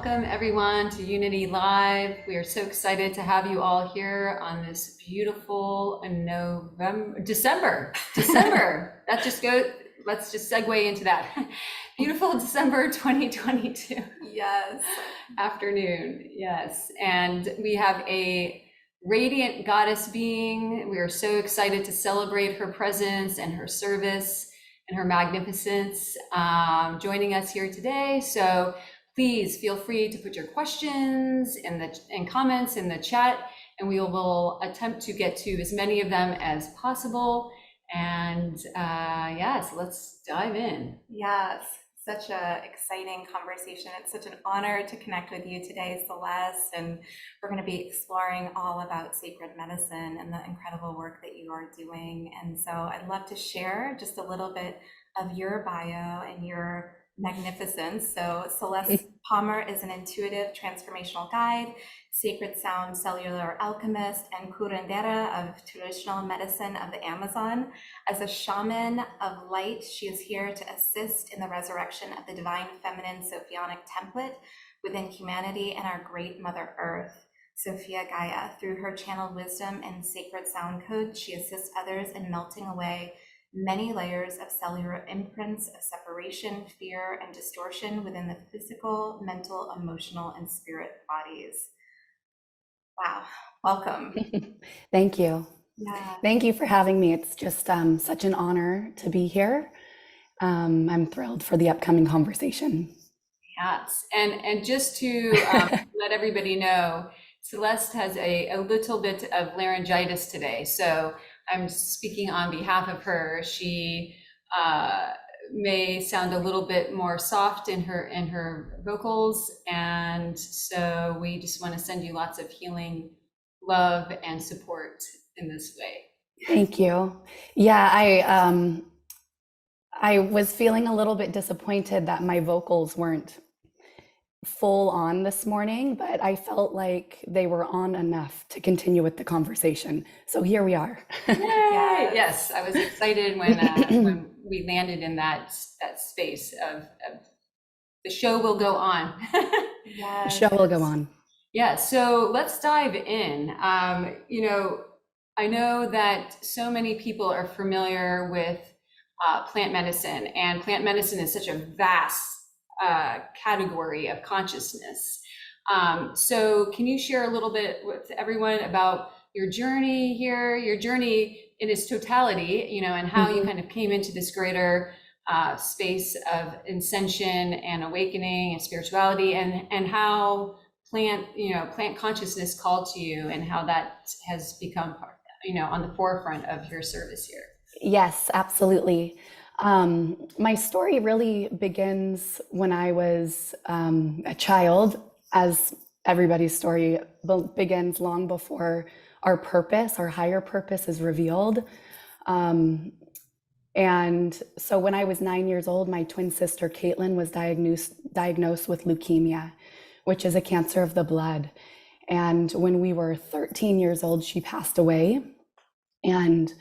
welcome everyone to Unity Live. We are so excited to have you all here on this beautiful December. Let's just segue into that. Beautiful December 2022. Yes. Afternoon, yes. And we have a radiant goddess being. We are so excited to celebrate her presence and her service and her magnificence joining us here today. So please feel free to put your questions and comments in the chat, and we will attempt to get to as many of them as possible. And yes, let's dive in. Yes, such an exciting conversation. It's such an honor to connect with you today, Celeste, and we're going to be exploring all about sacred medicine and the incredible work that you are doing. And so I'd love to share just a little bit of your bio and your magnificence. So Celeste Palmer is an intuitive transformational guide, sacred sound cellular alchemist, and curandera of traditional medicine of the Amazon. As a shaman of light, she is here to assist in the resurrection of the Divine Feminine Sophianic template within humanity and our great Mother Earth, Sophia Gaia. Through her channeled wisdom and sacred sound code, she assists others in melting away many layers of cellular imprints of separation, fear, and distortion within the physical, mental, emotional, and spirit bodies. Wow, welcome. Thank you. Yeah. Thank you for having me. It's just such an honor to be here. I'm thrilled for the upcoming conversation. Yes, and just to let everybody know, Celeste has a little bit of laryngitis today, so I'm speaking on behalf of her. She may sound a little bit more soft in her vocals, and so we just want to send you lots of healing, love, and support in this way. Thank you. Yeah, I was feeling a little bit disappointed that my vocals weren't full on this morning, but I felt like they were on enough to continue with the conversation. So here we are. Yes, I was excited when we landed in that space of the show will go on. Yes. The show will go on. Yeah, so let's dive in. You know, I know that so many people are familiar with plant medicine, and plant medicine is such a vast category of consciousness. So can you share a little bit with everyone about your journey here, your journey in its totality, you know, and how you kind of came into this greater space of ascension and awakening and spirituality, and how plant consciousness called to you, and how that has become part, you know, on the forefront of your service here? Yes, absolutely. My story really begins when I was a child, as everybody's story begins long before our purpose, our higher purpose, is revealed. And so when I was 9 years old, my twin sister, Caitlin, was diagnosed with leukemia, which is a cancer of the blood. And when we were 13 years old, she passed away. And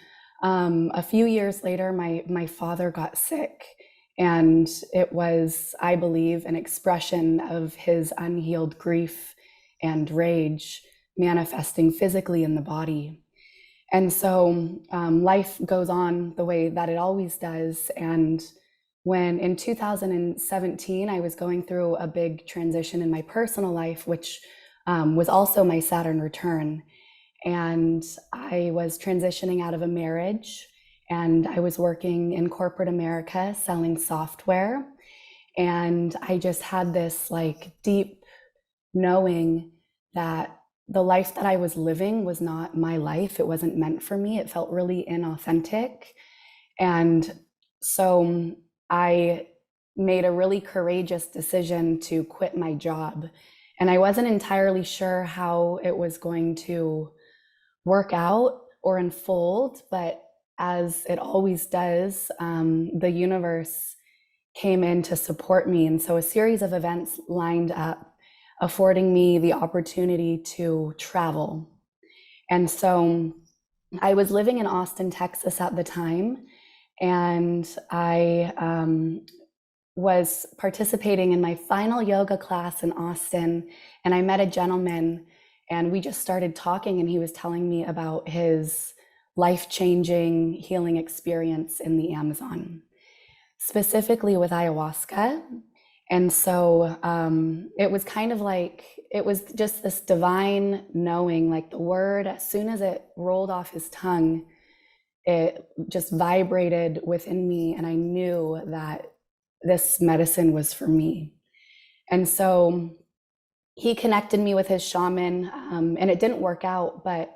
a few years later, my father got sick, and it was, I believe, an expression of his unhealed grief and rage manifesting physically in the body. And so life goes on the way that it always does. And when in 2017, I was going through a big transition in my personal life, which was also my Saturn return. And I was transitioning out of a marriage, and I was working in corporate America selling software. And I just had this like deep knowing that the life that I was living was not my life. It wasn't meant for me. It felt really inauthentic. And so I made a really courageous decision to quit my job. And I wasn't entirely sure how it was going to work out or unfold, but as it always does, the universe came in to support me. And so a series of events lined up, affording me the opportunity to travel. And so I was living in Austin, Texas at the time, and I was participating in my final yoga class in Austin, and I met a gentleman, and we just started talking, and he was telling me about his life-changing healing experience in the Amazon, specifically with ayahuasca. And so it was kind of like, it was just this divine knowing, like the word, as soon as it rolled off his tongue, it just vibrated within me, and I knew that this medicine was for me. And so he connected me with his shaman, and it didn't work out, but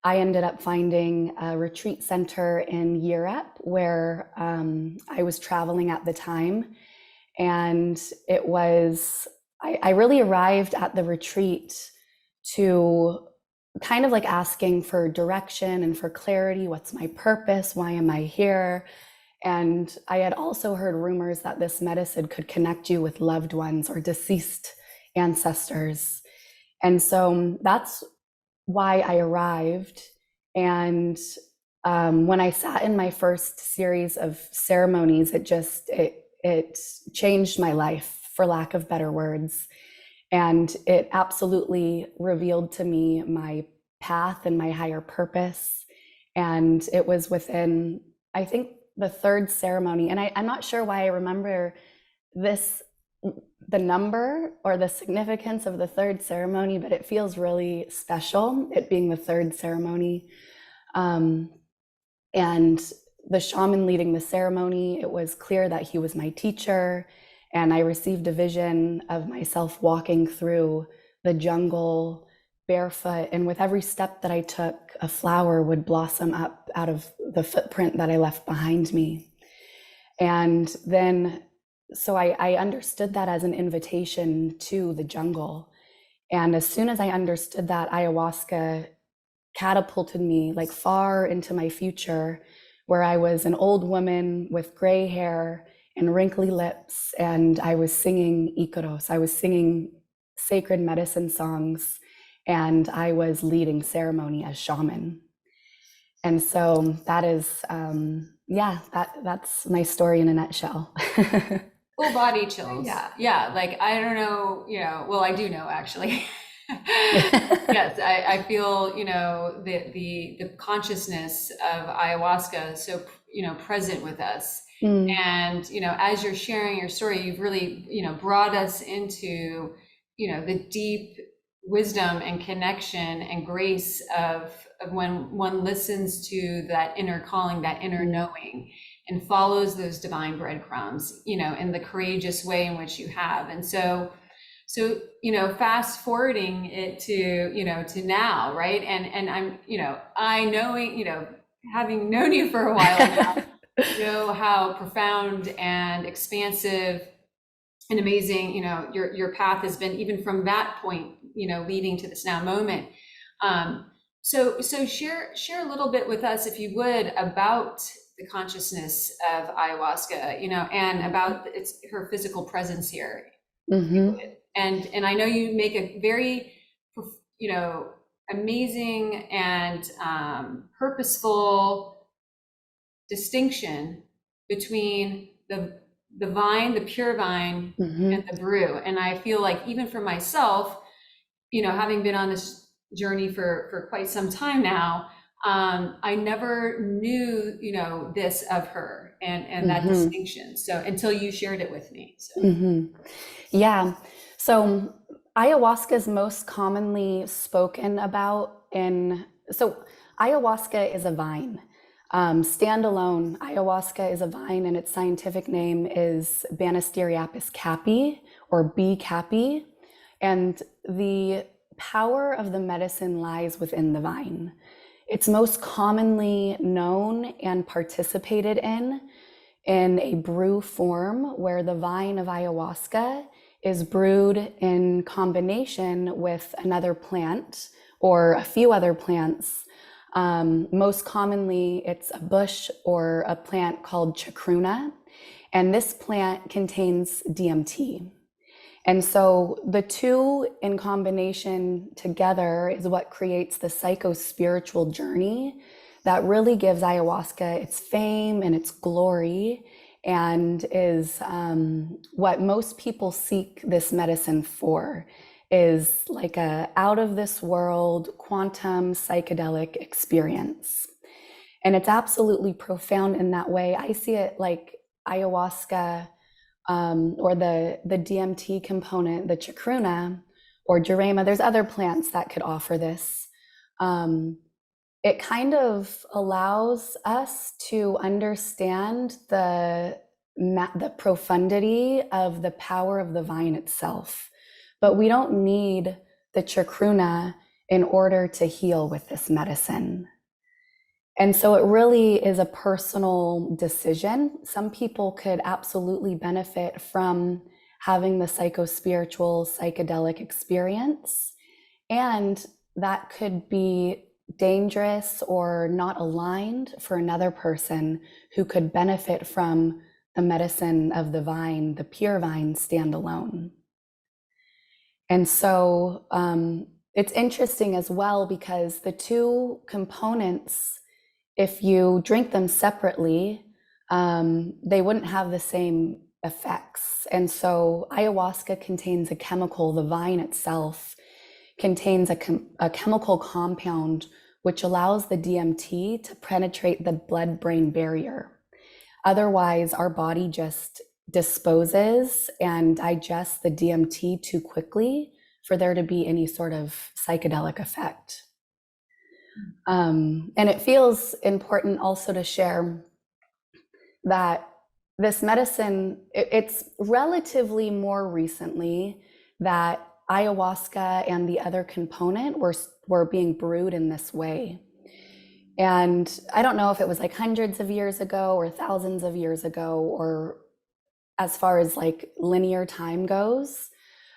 I ended up finding a retreat center in Europe where I was traveling at the time. And it was, I really arrived at the retreat to kind of like asking for direction and for clarity. What's my purpose? Why am I here? And I had also heard rumors that this medicine could connect you with loved ones or deceased ancestors. And so that's why I arrived. And when I sat in my first series of ceremonies, it changed my life, for lack of better words. And it absolutely revealed to me my path and my higher purpose. And it was within, I think, the third ceremony. And I'm not sure why I remember this, the number or the significance of the third ceremony, but it feels really special, it being the third ceremony. And the shaman leading the ceremony, it was clear that he was my teacher. And I received a vision of myself walking through the jungle barefoot. And with every step that I took, a flower would blossom up out of the footprint that I left behind me. And then, so I understood that as an invitation to the jungle. And as soon as I understood that, ayahuasca catapulted me like far into my future, where I was an old woman with gray hair and wrinkly lips, and I was singing Icaros. I was singing sacred medicine songs, and I was leading ceremony as shaman. And so that is, that's my story in a nutshell. Full body chills. Yeah. Yeah. Like, I don't know, well, I do know actually. Yes. I feel, the consciousness of ayahuasca so, present with us. And, as you're sharing your story, you've really, brought us into, the deep wisdom and connection and grace of when one listens to that inner calling, that inner knowing, and follows those divine breadcrumbs, in the courageous way in which you have. And so, fast forwarding it to now, right? And I'm, having known you for a while now, know how profound and expansive and amazing, your path has been, even from that point, leading to this now moment. So share a little bit with us, if you would, about the consciousness of ayahuasca, and about her physical presence here. Mm-hmm. And I know you make a very, amazing and purposeful distinction between the vine, the pure vine, and the brew. And I feel like, even for myself, having been on this journey for quite some time now, I never knew, this of her and that distinction. So until you shared it with me. So. Yeah. So ayahuasca is most commonly spoken about so ayahuasca is a vine. Standalone, ayahuasca is a vine, and its scientific name is Banisteriopsis caapi, or B. caapi. And the power of the medicine lies within the vine. It's most commonly known and participated in a brew form, where the vine of ayahuasca is brewed in combination with another plant or a few other plants. Most commonly, it's a bush or a plant called chacruna, and this plant contains DMT. And so the two in combination together is what creates the psycho-spiritual journey that really gives ayahuasca its fame and its glory, and is what most people seek this medicine for, is like a out of this world quantum psychedelic experience. And it's absolutely profound in that way. I see it like ayahuasca, or the DMT component, the chacruna or jurema. There's other plants that could offer this. It kind of allows us to understand the profundity of the power of the vine itself. But we don't need the chacruna in order to heal with this medicine. And so it really is a personal decision. Some people could absolutely benefit from having the psychospiritual psychedelic experience, and that could be dangerous or not aligned for another person who could benefit from the medicine of the vine, the pure vine, standalone. And so it's interesting as well, because the two components, if you drink them separately, they wouldn't have the same effects. And so ayahuasca contains a chemical, the vine itself contains a chemical compound which allows the DMT to penetrate the blood-brain barrier. Otherwise, our body just disposes and digests the DMT too quickly for there to be any sort of psychedelic effect. And it feels important also to share that this medicine, it's relatively more recently that ayahuasca and the other component were being brewed in this way. And I don't know if it was like hundreds of years ago or thousands of years ago, or as far as like linear time goes,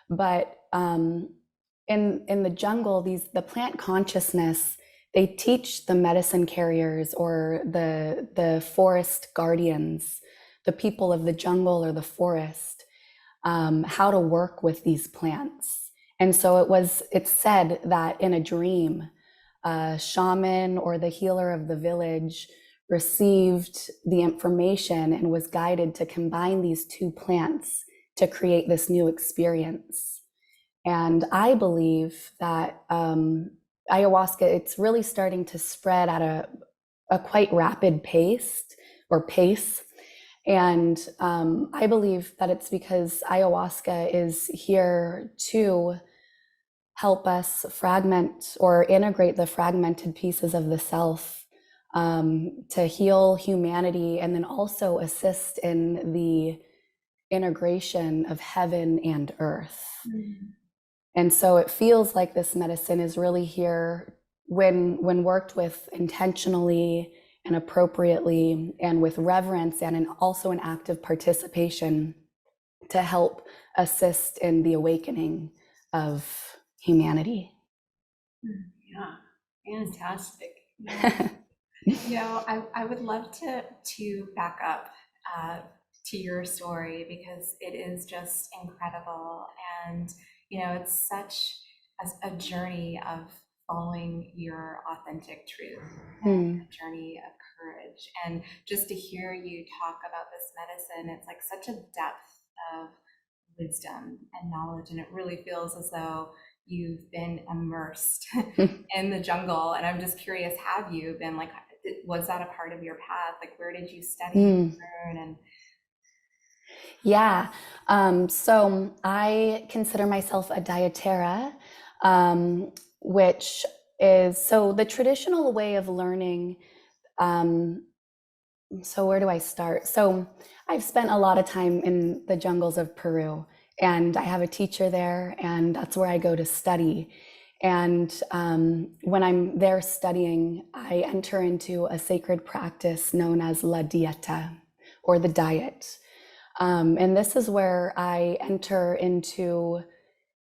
but in the jungle, the plant consciousness, they teach the medicine carriers or the forest guardians, the people of the jungle or the forest, how to work with these plants. And so it's said that in a dream, a shaman or the healer of the village received the information and was guided to combine these two plants to create this new experience. And I believe that ayahuasca, it's really starting to spread at a quite rapid pace. And I believe that it's because ayahuasca is here to help us fragment or integrate the fragmented pieces of the self, to heal humanity, and then also assist in the integration of heaven and earth. And so it feels like this medicine is really here when worked with intentionally and appropriately and with reverence and also an active participation to help assist in the awakening of humanity. Yeah, fantastic. I would love to back up to your story, because it is just incredible. And, it's such a journey of following your authentic truth, and a journey of courage. And just to hear you talk about this medicine, it's like such a depth of wisdom and knowledge. And it really feels as though you've been immersed in the jungle. And I'm just curious, have you been like, was that a part of your path? Like, where did you study and learn? And yeah, so I consider myself a dietera, which is, so the traditional way of learning. So where do I start? So I've spent a lot of time in the jungles of Peru, and I have a teacher there, and that's where I go to study. And when I'm there studying, I enter into a sacred practice known as la dieta, or the diet. And this is where I enter into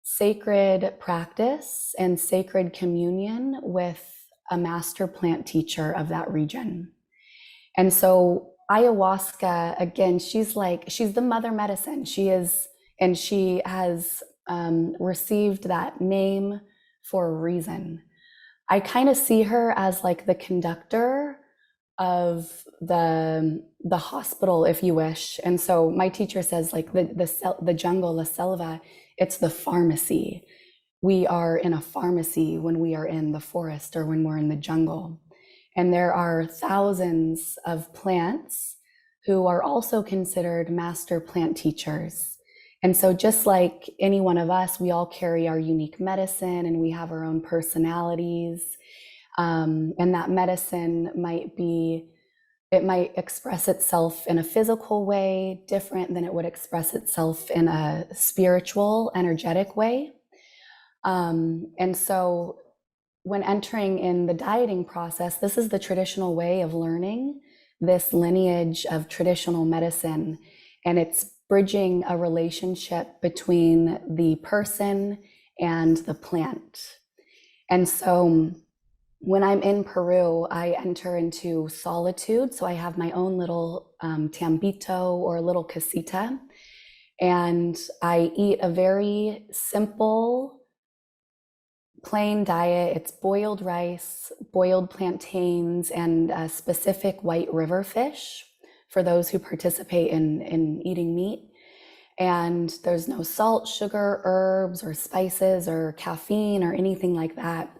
sacred practice and sacred communion with a master plant teacher of that region. And so ayahuasca, again, she's the mother medicine. She is, and she has received that name for a reason. I kind of see her as like the conductor of the hospital, if you wish. And so my teacher says, like, the jungle, la selva, it's the pharmacy. We are in a pharmacy when we are in the forest or when we're in the jungle. And there are thousands of plants who are also considered master plant teachers. And so just like any one of us, we all carry our unique medicine and we have our own personalities. And that medicine it might express itself in a physical way different than it would express itself in a spiritual, energetic way. And so when entering in the dieting process, this is the traditional way of learning this lineage of traditional medicine. And it's bridging a relationship between the person and the plant. And so when I'm in Peru, I enter into solitude. So I have my own little tambito or little casita. And I eat a very simple, plain diet. It's boiled rice, boiled plantains, and a specific white river fish for those who participate in eating meat. And there's no salt, sugar, herbs, or spices, or caffeine, or anything like that.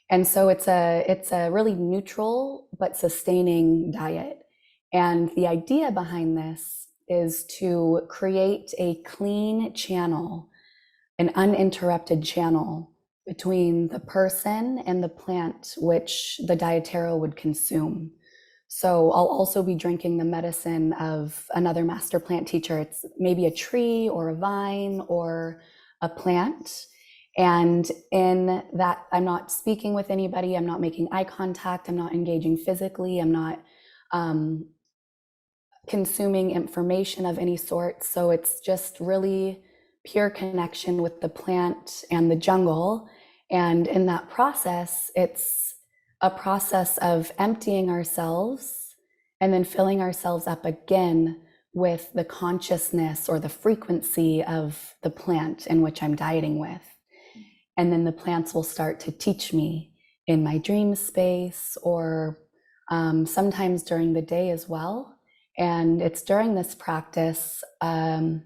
And so it's a really neutral but sustaining diet. And the idea behind this is to create a clean channel, an uninterrupted channel between the person and the plant which the dietero would consume. So I'll also be drinking the medicine of another master plant teacher. It's maybe a tree or a vine or a plant. And in that, I'm not speaking with anybody. I'm not making eye contact. I'm not engaging physically. I'm not consuming information of any sort. So it's just really pure connection with the plant and the jungle. And in that process, it's a process of emptying ourselves and then filling ourselves up again with the consciousness or the frequency of the plant in which I'm dieting with. And then the plants will start to teach me in my dream space or sometimes during the day as well. And it's during this practice, curandera,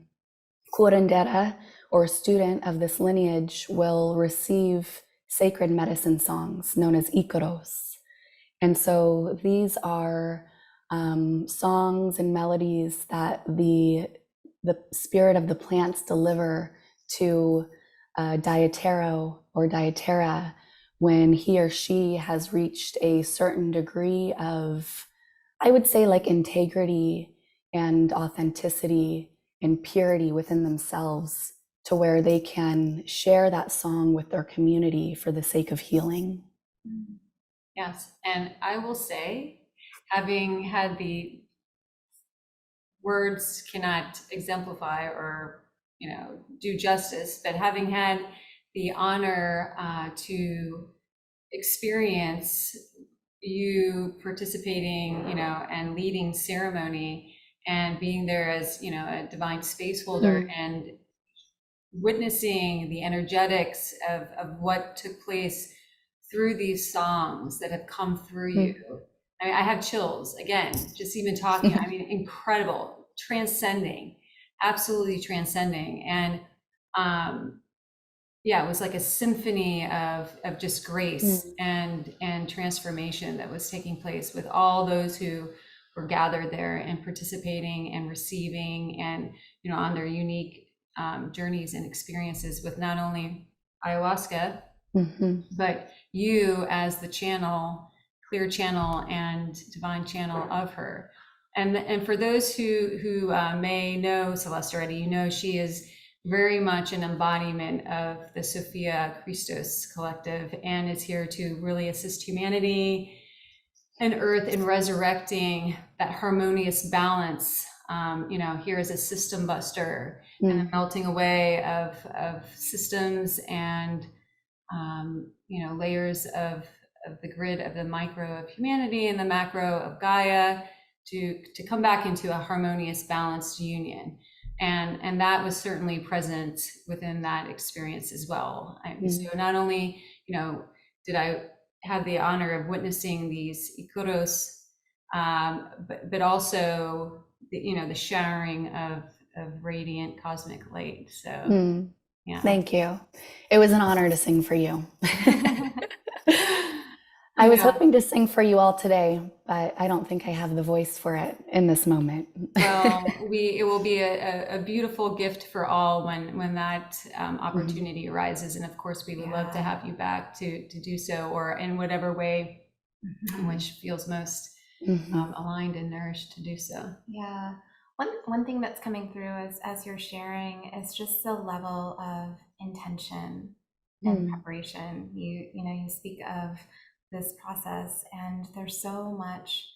or a student of this lineage, will receive sacred medicine songs known as icaros. And so these are songs and melodies that the spirit of the plants deliver to a dietero or dietera when he or she has reached a certain degree of, I would say, like integrity and authenticity and purity within themselves, to where they can share that song with their community for the sake of healing. Yes, and I will say, having had the words cannot exemplify or do justice, but having had the honor to experience you participating, and leading ceremony and being there as, a divine space holder and witnessing the energetics of what took place through these songs that have come through you. I mean, I have chills again, just even talking. I mean, incredible, transcending, absolutely transcending. And yeah, it was like a symphony of just grace and transformation that was taking place with all those who were gathered there and participating and receiving and, on their unique journeys and experiences with not only ayahuasca, but you as the channel, clear channel and divine channel of her. And for those who may know Celeste already, she is very much an embodiment of the Sophia Christos collective and is here to really assist humanity and earth in resurrecting that harmonious balance, here as a system buster and the melting away of systems and, layers of the grid of the micro of humanity and the macro of Gaia to come back into a harmonious, balanced union. And that was certainly present within that experience as well. So not only, did I have the honor of witnessing these icaros but also the showering of radiant cosmic light. So yeah. Thank you. It was an honor to sing for you. I was Yeah. hoping to sing for you all today, but I don't think I have the voice for it in this moment. Well, it will be a beautiful gift for all when that opportunity arises. And of course, we would love to have you back to do so, or in whatever way in which feels most aligned and nourished to do so. Yeah. One thing that's coming through as you're sharing is just the level of intention and preparation. You speak of this process, and there's so much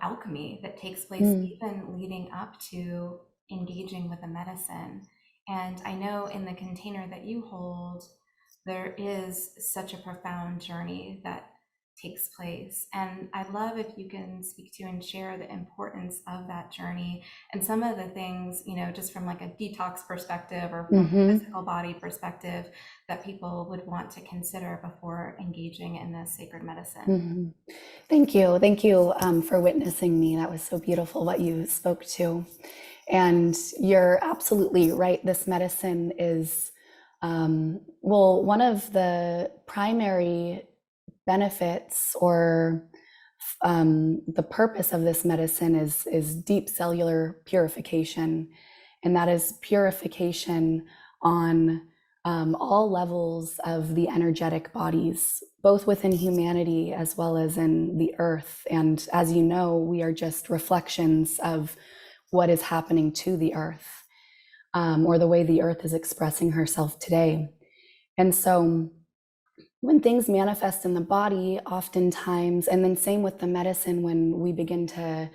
alchemy that takes place even leading up to engaging with the medicine. And I know in the container that you hold, there is such a profound journey that takes place. And I'd love if you can speak to and share the importance of that journey and some of the things, just from like a detox perspective or from a physical body perspective that people would want to consider before engaging in this sacred medicine. Thank you. Thank you for witnessing me. That was so beautiful what you spoke to. And you're absolutely right. This medicine is, one of the primary benefits or the purpose of this medicine is deep cellular purification. And that is purification on all levels of the energetic bodies, both within humanity as well as in the earth. And as you know, we are just reflections of what is happening to the earth, or the way the earth is expressing herself today. And so when things manifest in the body, oftentimes, and then same with the medicine, when we begin to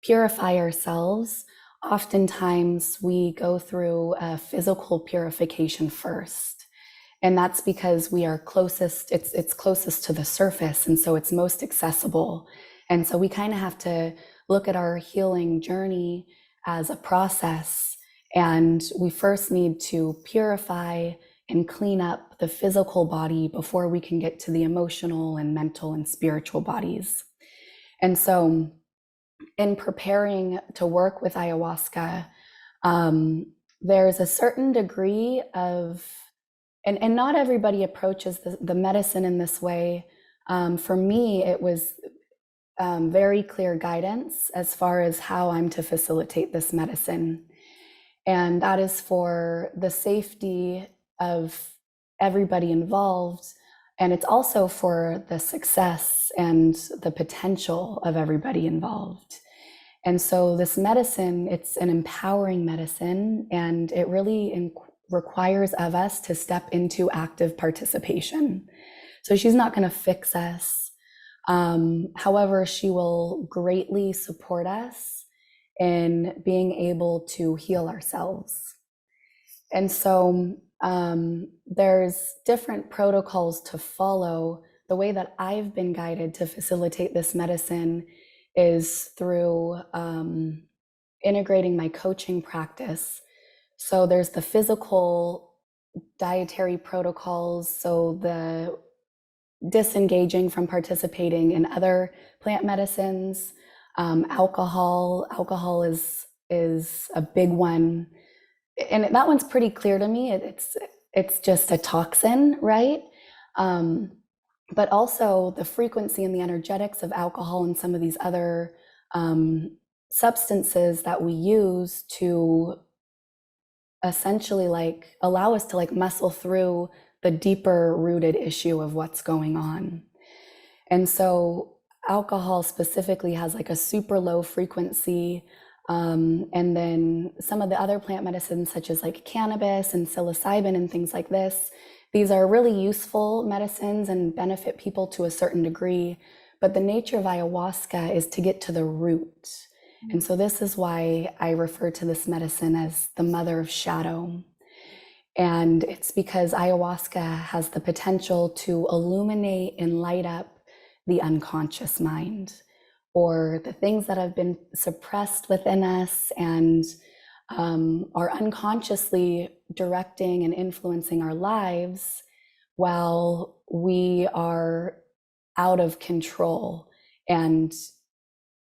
purify ourselves, oftentimes we go through a physical purification first. And that's because we are closest, it's closest to the surface, and so it's most accessible. And so we kind of have to look at our healing journey as a process. And we first need to purify and clean up the physical body before we can get to the emotional and mental and spiritual bodies. And so in preparing to work with ayahuasca, there's a certain degree of, and not everybody approaches the medicine in this way. For me, it was very clear guidance as far as how I'm to facilitate this medicine. And that is for the safety of everybody involved. And it's also for the success and the potential of everybody involved. And so this medicine, it's an empowering medicine, and it really requires of us to step into active participation. So she's not going to fix us. However, she will greatly support us in being able to heal ourselves. And so there's different protocols to follow. The way that I've been guided to facilitate this medicine is through integrating my coaching practice. So there's the physical dietary protocols, so the disengaging from participating in other plant medicines. Alcohol is a big one, and that one's pretty clear to me. It's just a toxin, right? But also the frequency and the energetics of alcohol and some of these other substances that we use to essentially allow us to muscle through the deeper rooted issue of what's going on. And so alcohol specifically has a super low frequency. And then some of the other plant medicines, such as cannabis and psilocybin and things like this, these are really useful medicines and benefit people to a certain degree. But the nature of ayahuasca is to get to the root. And so this is why I refer to this medicine as the mother of shadow. And it's because ayahuasca has the potential to illuminate and light up the unconscious mind, or the things that have been suppressed within us and are unconsciously directing and influencing our lives while we are out of control. and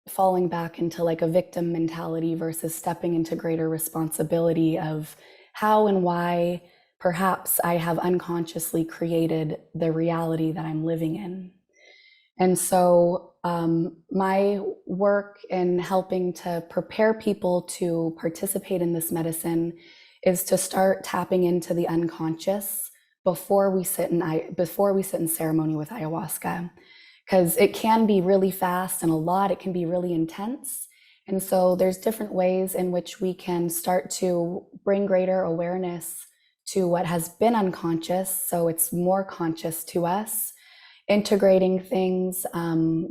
falling back into like a victim mentality versus stepping into greater responsibility of how and why perhaps I have unconsciously created the reality that I'm living in. And so my work in helping to prepare people to participate in this medicine is to start tapping into the unconscious before we sit in ceremony with ayahuasca, because it can be really fast and a lot. It can be really intense. And so there's different ways in which we can start to bring greater awareness to what has been unconscious, so it's more conscious to us, integrating things,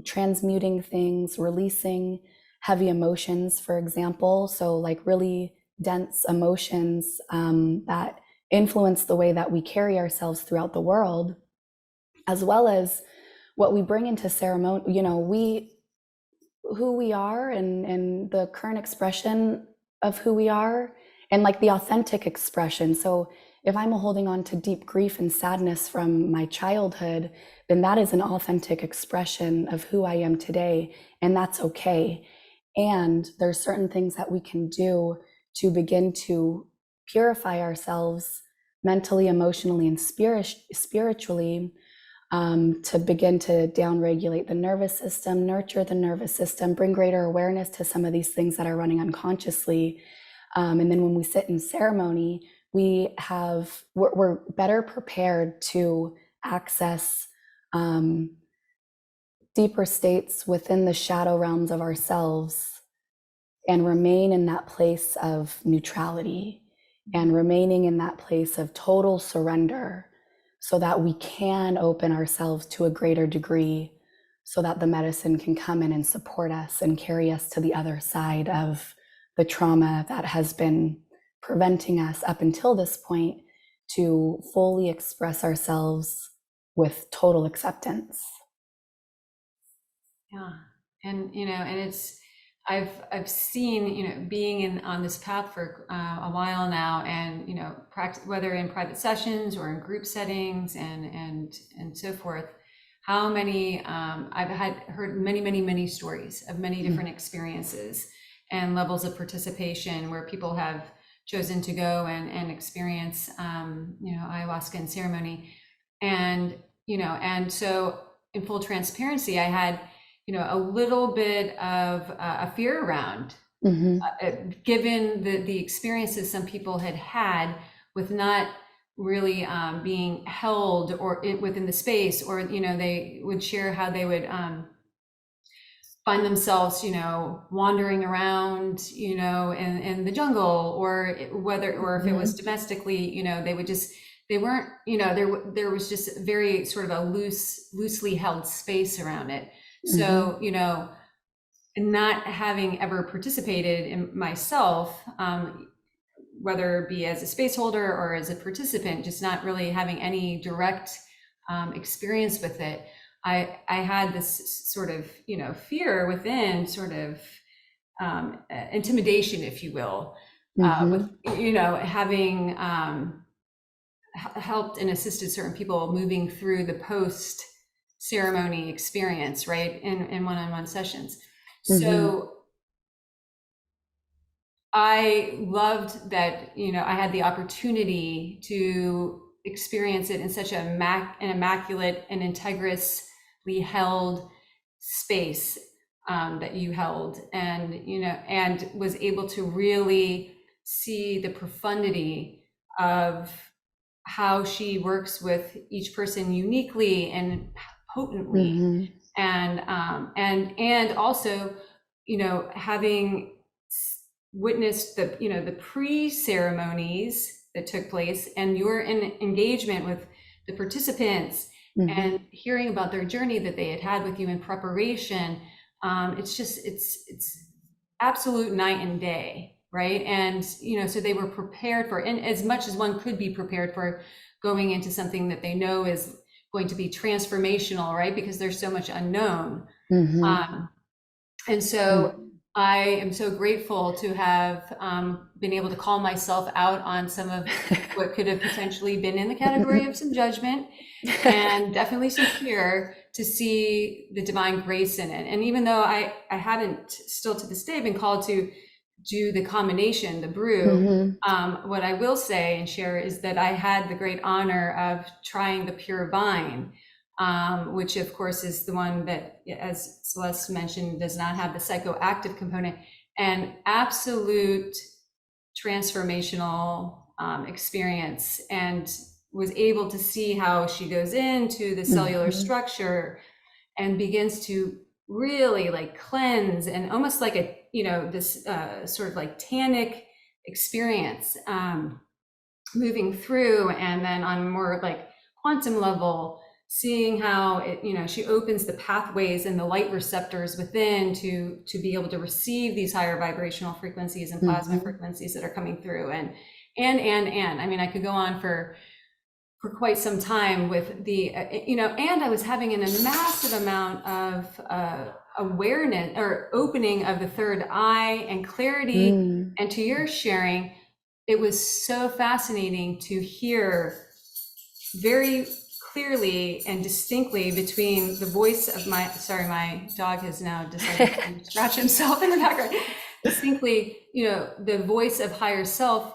transmuting things, releasing heavy emotions, for example. So like really dense emotions that influence the way that we carry ourselves throughout the world, as well as what we bring into ceremony, who we are and the current expression of who we are, and like the authentic expression. So if I'm holding on to deep grief and sadness from my childhood, then that is an authentic expression of who I am today, and that's okay. And there's certain things that we can do to begin to purify ourselves mentally, emotionally, and spiritually, to begin to downregulate the nervous system, nurture the nervous system, bring greater awareness to some of these things that are running unconsciously. And then when we sit in ceremony, we're better prepared to access deeper states within the shadow realms of ourselves and remain in that place of neutrality and remaining in that place of total surrender, so that we can open ourselves to a greater degree, so that the medicine can come in and support us and carry us to the other side of the trauma that has been preventing us up until this point to fully express ourselves with total acceptance. Yeah. And, and it's, I've seen, being on this path for a while now, and, practice, whether in private sessions or in group settings and so forth, how many, I've heard many stories of many different experiences and levels of participation where people have chosen to go and experience, ayahuasca and ceremony. And, and so in full transparency, I had, a little bit of a fear around, given the experiences some people had with not really being held or within the space, or, they would share how they would find themselves, wandering around, in the jungle, or if it was domestically, they weren't, there was just very sort of a loosely held space around it. So, not having ever participated in myself, whether it be as a space holder or as a participant, just not really having any direct experience with it, I had this sort of, fear within, sort of intimidation, if you will, with, having helped and assisted certain people moving through the post ceremony experience, right, in one-on-one sessions. So I loved that, I had the opportunity to experience it in such an immaculate and integrously held space that you held, and, and was able to really see the profundity of how she works with each person uniquely and potently, and also, having witnessed the, the pre-ceremonies that took place, and your engagement with the participants, and hearing about their journey that they had with you in preparation. It's absolute night and day, right? And, so they were prepared for, and as much as one could be prepared for, going into something that they know is going to be transformational, right? Because there's so much unknown. And so I am so grateful to have been able to call myself out on some of what could have potentially been in the category of some judgment, and definitely some fear, to see the divine grace in it. And even though I hadn't still to this day been called to do the combination, the brew, what I will say and share is that I had the great honor of trying the pure vine, which of course is the one that, as Celeste mentioned, does not have the psychoactive component, and absolute transformational experience, and was able to see how she goes into the cellular structure and begins to really like cleanse, and almost like a, this sort of like tannic experience, moving through, and then on more like quantum level, seeing how it, she opens the pathways and the light receptors within to be able to receive these higher vibrational frequencies and plasma frequencies that are coming through. And I mean, I could go on for quite some time with the, and I was having a massive amount of awareness or opening of the third eye and clarity. And to your sharing, it was so fascinating to hear very clearly and distinctly between the voice of my dog has now decided to scratch himself in the background. Distinctly, the voice of higher self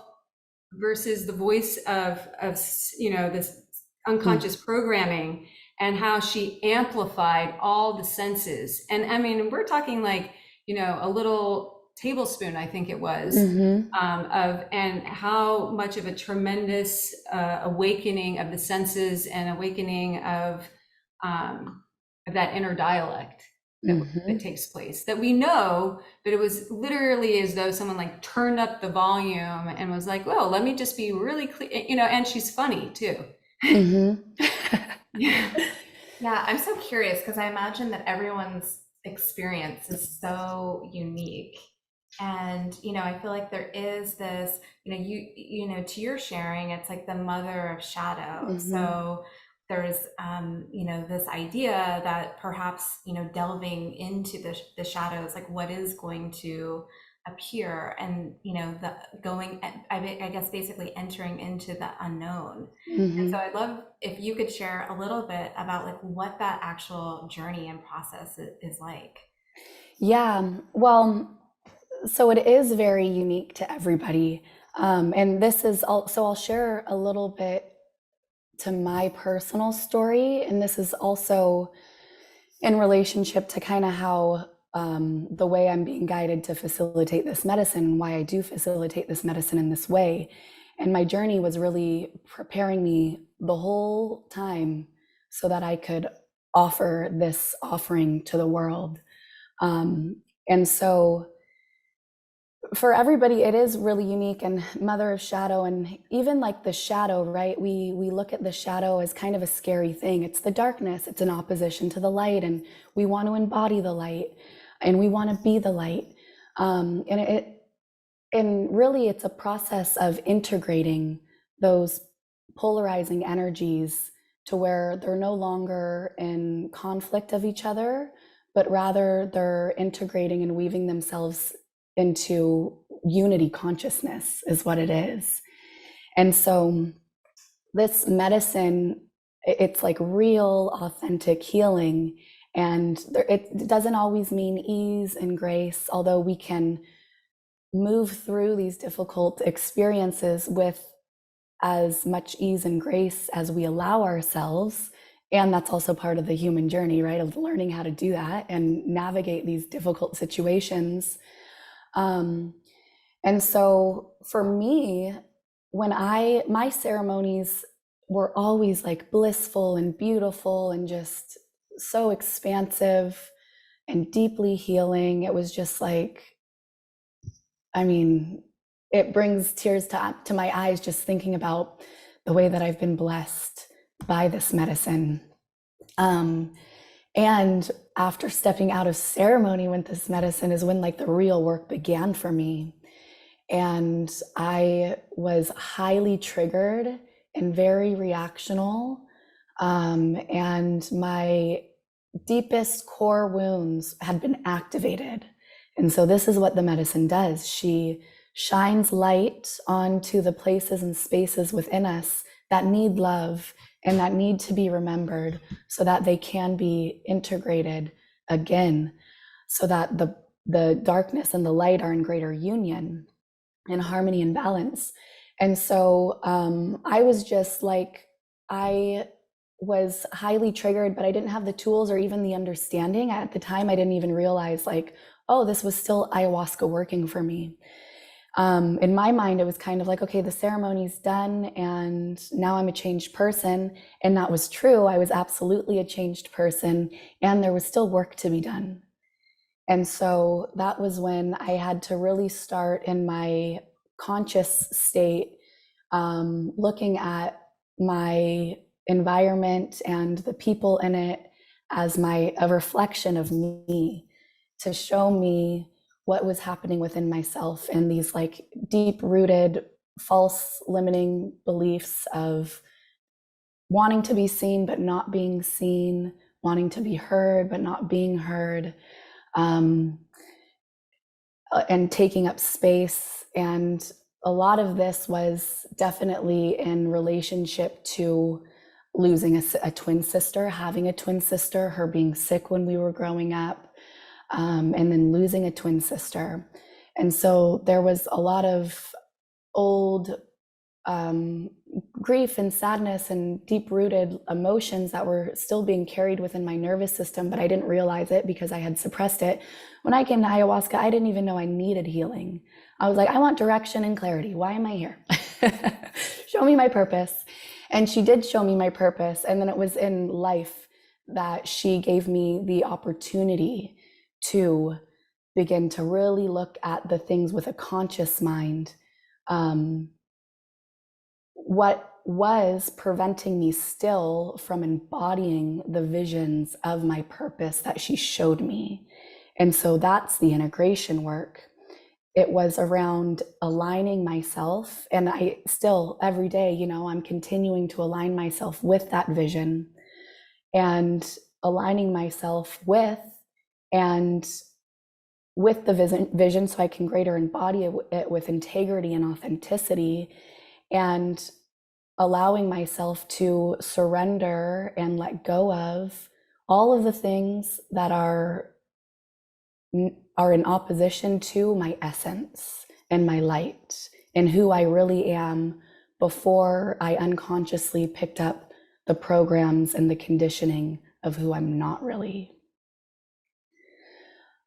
versus the voice of this unconscious programming, and how she amplified all the senses. And I mean, we're talking like, a little tablespoon, I think it was, and how much of a tremendous awakening of the senses and awakening of that inner dialect that takes place, that we know, but it was literally as though someone like turned up the volume and was like, "Whoa, let me just be really clear," and she's funny too. Yeah, I'm so curious, because I imagine that everyone's experience is so unique. And, I feel like there is this, to your sharing, it's like the mother of shadow. So there's, this idea that perhaps, delving into the shadows, like what is going to appear, and, I guess basically entering into the unknown. And so I'd love if you could share a little bit about like what that actual journey and process is like. Yeah, well, so it is very unique to everybody. And this is also, I'll share a little bit to my personal story. And this is also in relationship to kind of how the way I'm being guided to facilitate this medicine, why I do facilitate this medicine in this way. And my journey was really preparing me the whole time so that I could offer this offering to the world. And so for everybody, it is really unique. And mother of shadow, and even like the shadow, right? We look at the shadow as kind of a scary thing. It's the darkness. It's an opposition to the light, and we want to embody the light, and we want to be the light. And really, it's a process of integrating those polarizing energies to where they're no longer in conflict of each other, but rather they're integrating and weaving themselves into unity consciousness is what it is. And so this medicine, it's like real authentic healing, and it doesn't always mean ease and grace, although we can move through these difficult experiences with as much ease and grace as we allow ourselves. And that's also part of the human journey, right? Of learning how to do that and navigate these difficult situations. And so for me, when my ceremonies were always like blissful and beautiful and just so expansive and deeply healing. It was just like, I mean, it brings tears to my eyes just thinking about the way that I've been blessed by this medicine. And after stepping out of ceremony with this medicine is when like the real work began for me. And I was highly triggered and very reactional. And my deepest core wounds had been activated. And so this is what the medicine does. She shines light onto the places and spaces within us that need love and that need to be remembered so that they can be integrated again, so that the darkness and the light are in greater union and harmony and balance. And so I was just like, I was highly triggered, but I didn't have the tools or even the understanding. At the time, I didn't even realize like, oh, this was still ayahuasca working for me. In my mind, it was kind of like, okay, the ceremony's done and now I'm a changed person. And that was true. I was absolutely a changed person and there was still work to be done. And so that was when I had to really start in my conscious state, looking at my environment and the people in it as a reflection of me, to show me what was happening within myself and these like deep rooted false limiting beliefs of wanting to be seen but not being seen, wanting to be heard but not being heard, and taking up space. And a lot of this was definitely in relationship to losing a twin sister, having a twin sister, her being sick when we were growing up, and then losing a twin sister. And so there was a lot of old grief and sadness and deep-rooted emotions that were still being carried within my nervous system, but I didn't realize it because I had suppressed it. When I came to ayahuasca, I didn't even know I needed healing. I was like, I want direction and clarity. Why am I here? Show me my purpose. And she did show me my purpose. And then it was in life that she gave me the opportunity to begin to really look at the things with a conscious mind. What was preventing me still from embodying the visions of my purpose that she showed me. And so that's the integration work. It was around aligning myself, and I still every day, I'm continuing to align myself with that vision and aligning myself with the vision so I can greater embody it with integrity and authenticity, and allowing myself to surrender and let go of all of the things that are in opposition to my essence and my light and who I really am before I unconsciously picked up the programs and the conditioning of who I'm not really.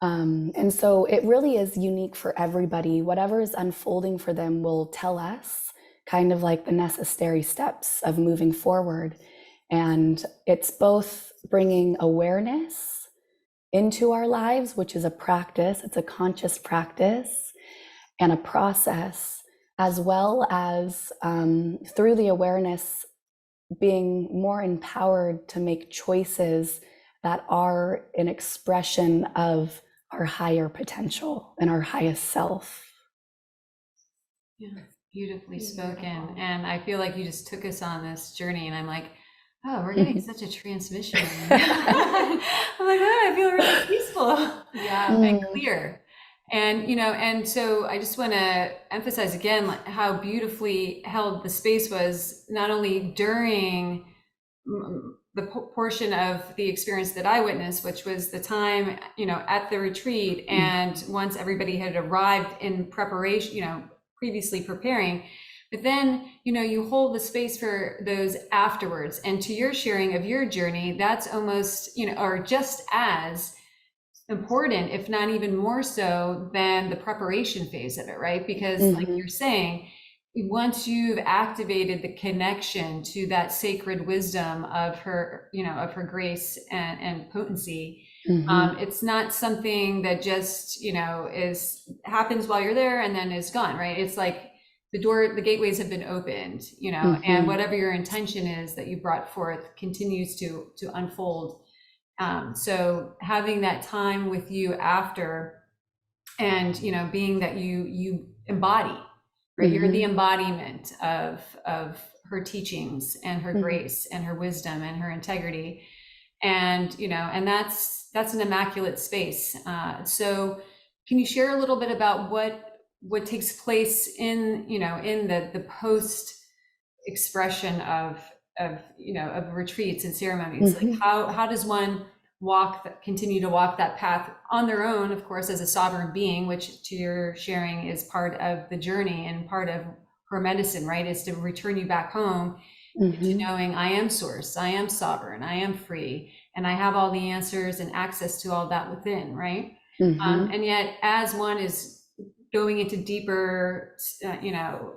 And so it really is unique for everybody. Whatever is unfolding for them will tell us kind of like the necessary steps of moving forward. And it's both bringing awareness into our lives, which is a practice, it's a conscious practice and a process, as well as through the awareness, being more empowered to make choices that are an expression of our higher potential and our highest self. Yeah, beautifully spoken. And I feel like you just took us on this journey, and I'm like, oh, we're getting such a transmission. I'm like, oh, I feel really peaceful, and clear. And, and so I just want to emphasize again, like, how beautifully held the space was, not only during the portion of the experience that I witnessed, which was the time, at the retreat. And once everybody had arrived in preparation, previously preparing, but then, you hold the space for those afterwards. And to your sharing of your journey, that's almost, or just as important, if not even more so than the preparation phase of it, right? Because like you're saying, once you've activated the connection to that sacred wisdom of her, of her grace and potency, it's not something that just, happens while you're there and then is gone, right? It's like the gateways have been opened, and whatever your intention is that you brought forth continues to unfold. So having that time with you after, and, being that you embody, right? You're the embodiment of her teachings and her grace and her wisdom and her integrity. And, and that's an immaculate space. So can you share a little bit about what takes place in, in the post expression of retreats and ceremonies? Like how does one continue to walk that path on their own, of course, as a sovereign being, which to your sharing is part of the journey and part of her medicine, right? Is to return you back home to knowing I am source, I am sovereign, I am free, and I have all the answers and access to all that within, right? And yet, as one is going into deeper,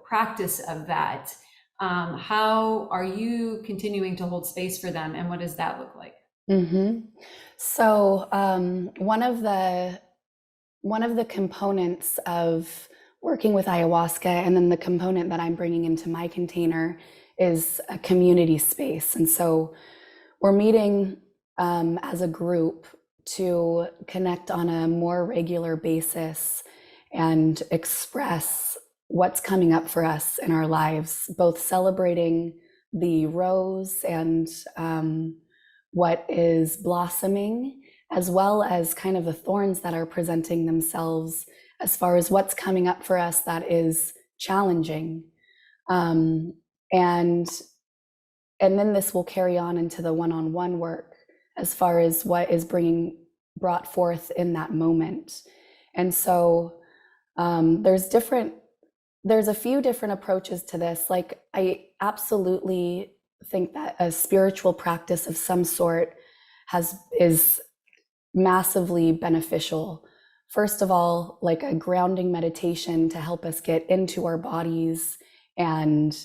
practice of that, how are you continuing to hold space for them, and what does that look like? So one of the components of working with ayahuasca, and then the component that I'm bringing into my container, is a community space. And so we're meeting as a group to connect on a more regular basis and express what's coming up for us in our lives, both celebrating the rose and what is blossoming, as well as kind of the thorns that are presenting themselves as far as what's coming up for us that is challenging. And then this will carry on into the one-on-one work as far as what is brought forth in that moment. And so there's a few different approaches to this. Like, I absolutely think that a spiritual practice of some sort is massively beneficial. First of all, like a grounding meditation to help us get into our bodies and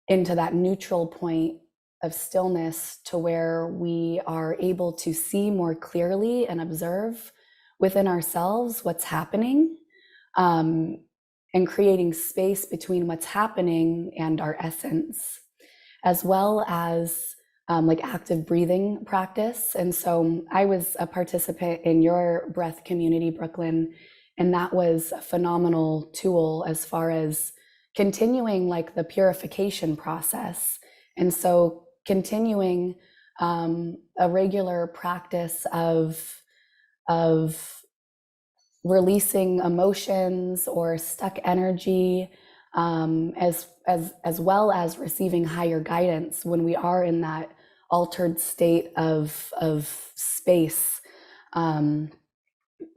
into that neutral point of stillness, to where we are able to see more clearly and observe within ourselves what's happening, and creating space between what's happening and our essence, as well as like active breathing practice. And so I was a participant in your breath community, Brooklyn, and that was a phenomenal tool as far as continuing like the purification process. And so continuing a regular practice of releasing emotions or stuck energy, as well as receiving higher guidance when we are in that altered state of space.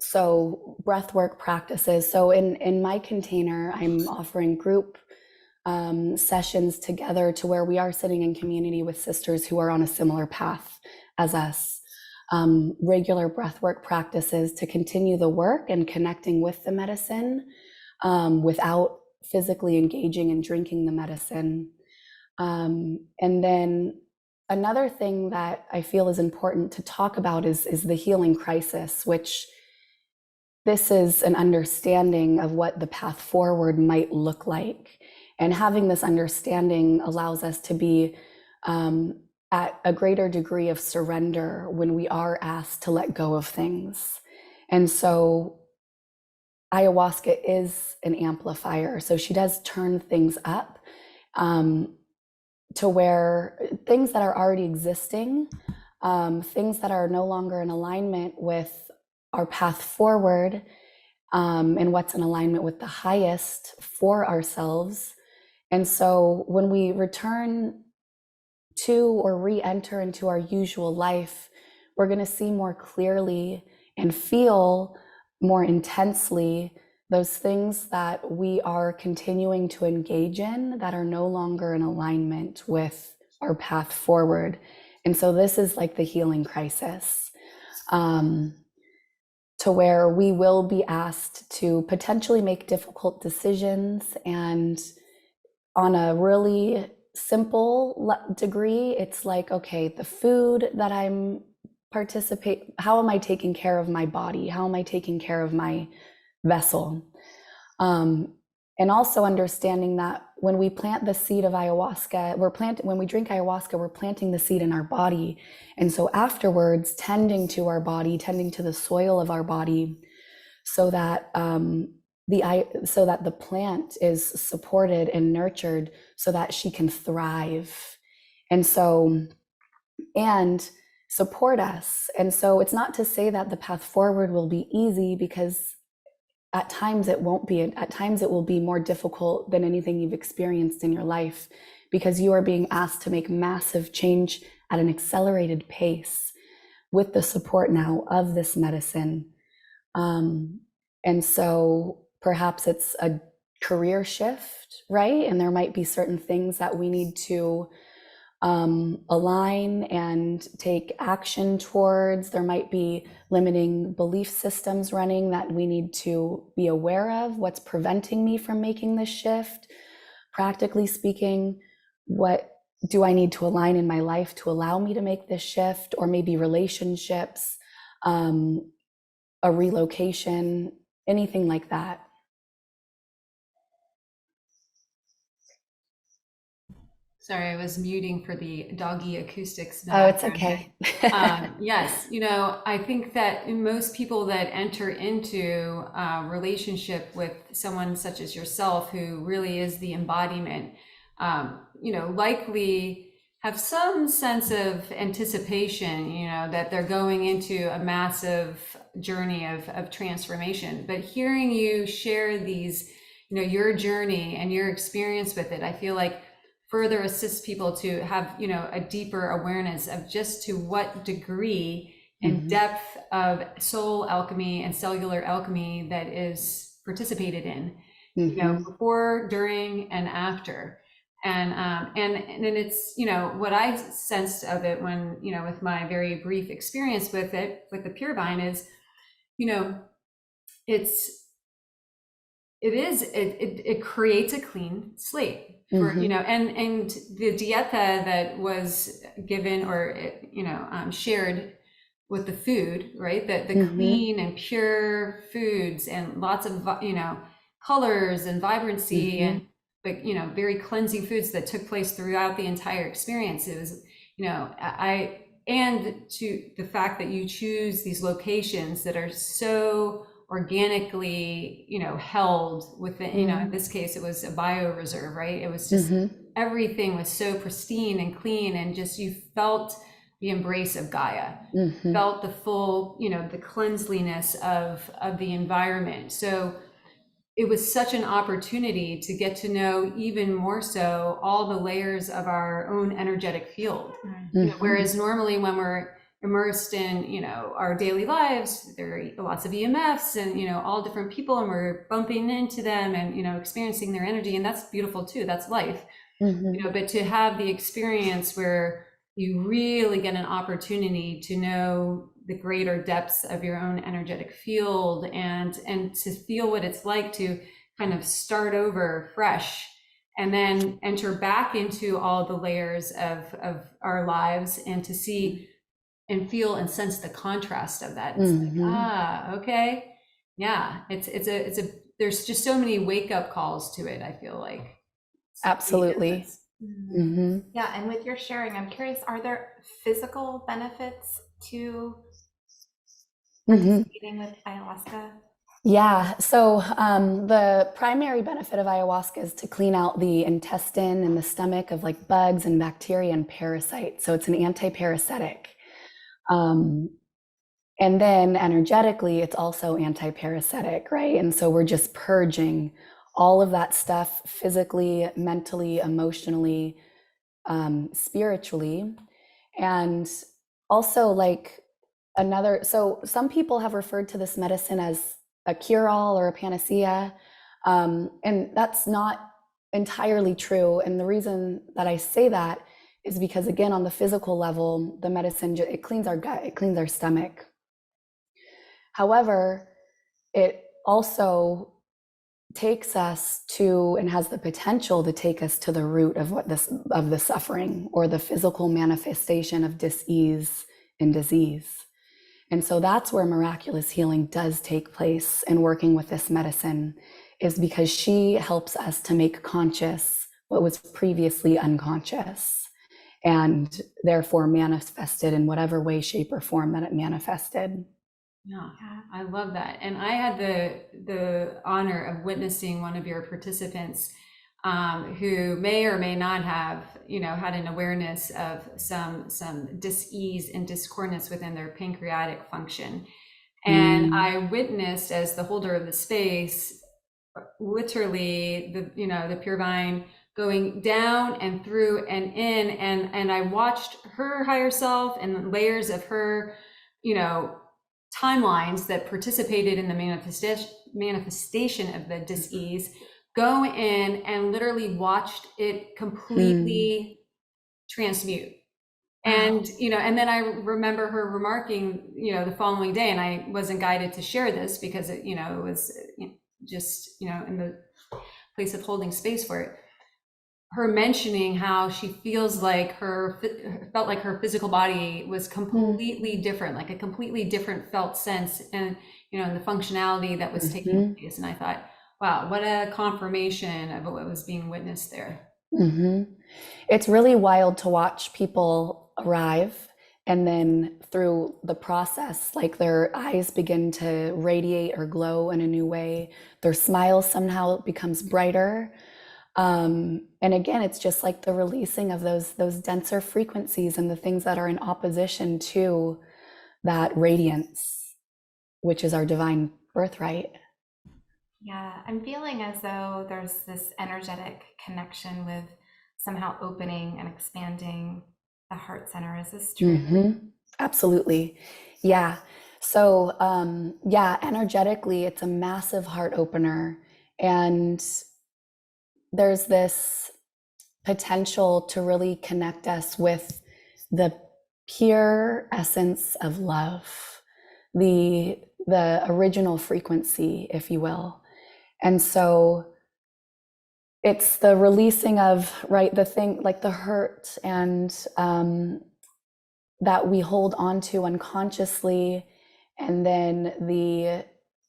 So breathwork practices. So in my container, I'm offering group sessions together, to where we are sitting in community with sisters who are on a similar path as us. Regular breathwork practices to continue the work and connecting with the medicine without physically engaging and drinking the medicine. And then another thing that I feel is important to talk about is the healing crisis, which this is an understanding of what the path forward might look like. And having this understanding allows us to be at a greater degree of surrender when we are asked to let go of things. And so ayahuasca is an amplifier. So she does turn things up to where things that are already existing, things that are no longer in alignment with our path forward, and what's in alignment with the highest for ourselves. And so when we return to or re-enter into our usual life, we're going to see more clearly and feel more intensely those things that we are continuing to engage in that are no longer in alignment with our path forward. And so this is like the healing crisis, to where we will be asked to potentially make difficult decisions. And on a really simple degree, it's like, okay, the food that I'm how am I taking care of my body? How am I taking care of my vessel? And also understanding that when we plant the seed of ayahuasca, when we drink ayahuasca, we're planting the seed in our body. And so afterwards, tending to our body, tending to the soil of our body, so that the plant is supported and nurtured so that she can thrive. And support us. And so it's not to say that the path forward will be easy, because at times it won't be. At times it will be more difficult than anything you've experienced in your life, because you are being asked to make massive change at an accelerated pace with the support now of this medicine. And so perhaps it's a career shift, right? And there might be certain things that we need to align and take action towards. There might be limiting belief systems running that we need to be aware of. What's preventing me from making this shift? Practically speaking, what do I need to align in my life to allow me to make this shift? Or maybe relationships, a relocation, anything like that. Sorry, I was muting for the doggy acoustics. Oh, it's okay. Yes, you know, I think that most people that enter into a relationship with someone such as yourself, who really is the embodiment, you know, likely have some sense of anticipation, you know, that they're going into a massive journey of transformation. But hearing you share these, you know, your journey and your experience with it, I feel like further assists people to have, you know, a deeper awareness of just to what degree and depth of soul alchemy and cellular alchemy that is participated in, you know, before, during, and after. And it's, you know, what I sensed of it when, you know, with my very brief experience with it, with the Pure Vine is, you know, it creates a clean slate for, you know, and the dieta that was given or, you know, shared with the food, right? The clean and pure foods and lots of, you know, colors and vibrancy and, but, you know, very cleansing foods that took place throughout the entire experience. It was, you know, and to the fact that you choose these locations that are so organically, you know, held within, you know, in this case, it was a bioreserve, right? It was just, everything was so pristine and clean, and just, you felt the embrace of Gaia, felt the full, you know, the cleanliness of the environment. So it was such an opportunity to get to know even more so all the layers of our own energetic field. You know, whereas normally when we're immersed in, you know, our daily lives, there are lots of EMFs and, you know, all different people, and we're bumping into them and, you know, experiencing their energy, and that's beautiful too, that's life. You know, but to have the experience where you really get an opportunity to know the greater depths of your own energetic field, and to feel what it's like to kind of start over fresh and then enter back into all the layers of our lives, and to see and feel and sense the contrast of that. It's like, okay. Yeah. It's a, there's just so many wake up calls to it, I feel like. Absolutely. Yeah, and with your sharing, I'm curious, are there physical benefits to participating with ayahuasca? Yeah, so the primary benefit of ayahuasca is to clean out the intestine and the stomach of like bugs and bacteria and parasites. So it's an anti-parasitic. And then energetically, it's also anti-parasitic, right? And so we're just purging all of that stuff physically, mentally, emotionally, spiritually. And also like so some people have referred to this medicine as a cure-all or a panacea. And that's not entirely true. And the reason that I say that is because, again, on the physical level, the medicine, it cleans our gut, it cleans our stomach. However, it also takes us to, and has the potential to take us to the root of of the suffering, or the physical manifestation of dis-ease and disease. And so that's where miraculous healing does take place in working with this medicine, is because she helps us to make conscious what was previously unconscious, and therefore manifested in whatever way, shape, or form that it manifested. Yeah, I love that. And I had the honor of witnessing one of your participants who may or may not have, you know, had an awareness of some dis-ease and discordance within their pancreatic function. And I witnessed, as the holder of the space, literally the pure vine going down and through and in, and I watched her higher self and layers of her, timelines that participated in the manifestation of the dis-ease go in and literally watched it completely transmute. And, and then I remember her remarking, the following day, and I wasn't guided to share this because it was just, in the place of holding space for it. Her mentioning how she felt like her physical body was completely different, like a completely different felt sense, and and the functionality that was taking place. And I thought, wow, what a confirmation of what was being witnessed there. It's really wild to watch people arrive, and then through the process, like their eyes begin to radiate or glow in a new way. Their smile somehow becomes brighter. And again, it's just like the releasing of those denser frequencies and the things that are in opposition to that radiance, which is our divine birthright. Yeah, I'm feeling as though there's this energetic connection with somehow opening and expanding the heart center. Is this true? Absolutely. Yeah. So, energetically, it's a massive heart opener. And there's this potential to really connect us with the pure essence of love, the original frequency, if you will. And so it's the releasing of, right, the thing, like the hurt and that we hold on to unconsciously, and then the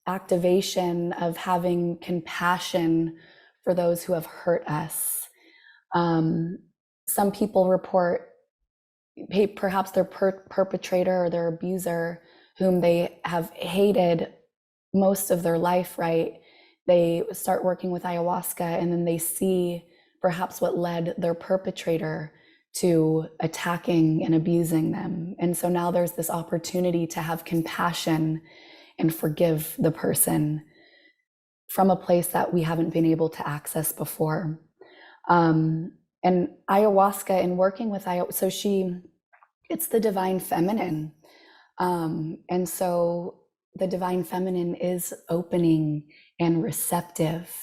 activation of having compassion for those who have hurt us. Some people report perhaps their perpetrator or their abuser, whom they have hated most of their life, right? They start working with ayahuasca, and then they see perhaps what led their perpetrator to attacking and abusing them. And so now there's this opportunity to have compassion and forgive the person from a place that we haven't been able to access before. And ayahuasca, and working with ayahuasca, so it's the divine feminine. And so the divine feminine is opening and receptive.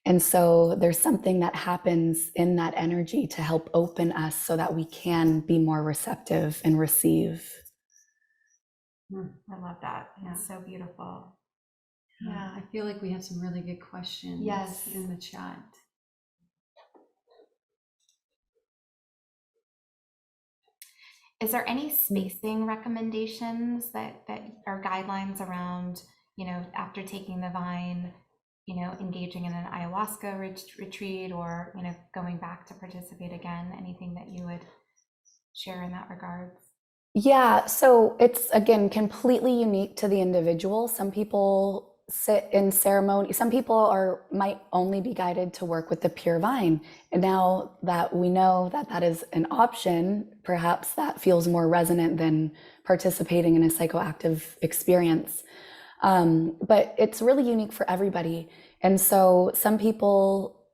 And so there's something that happens in that energy to help open us so that we can be more receptive and receive. I love that. It's so beautiful. Yeah, I feel like we have some really good questions in the chat. Is there any spacing recommendations that are guidelines around, after taking the vine, engaging in an ayahuasca retreat, or, going back to participate again? Anything that you would share in that regards? Yeah, so it's, again, completely unique to the individual. Some people sit in ceremony. Some people might only be guided to work with the pure vine. And now that we know that that is an option, perhaps that feels more resonant than participating in a psychoactive experience. But it's really unique for everybody. And so some people,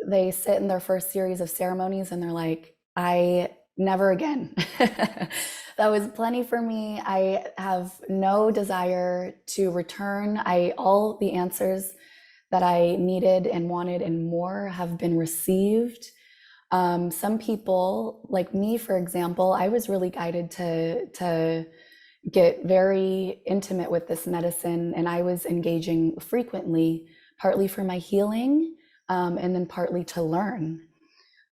they sit in their first series of ceremonies and they're like, I never again. That was plenty for me. I have no desire to return. All the answers that I needed and wanted and more have been received. Some people, like me, for example, I was really guided to get very intimate with this medicine, and I was engaging frequently, partly for my healing, and then partly to learn.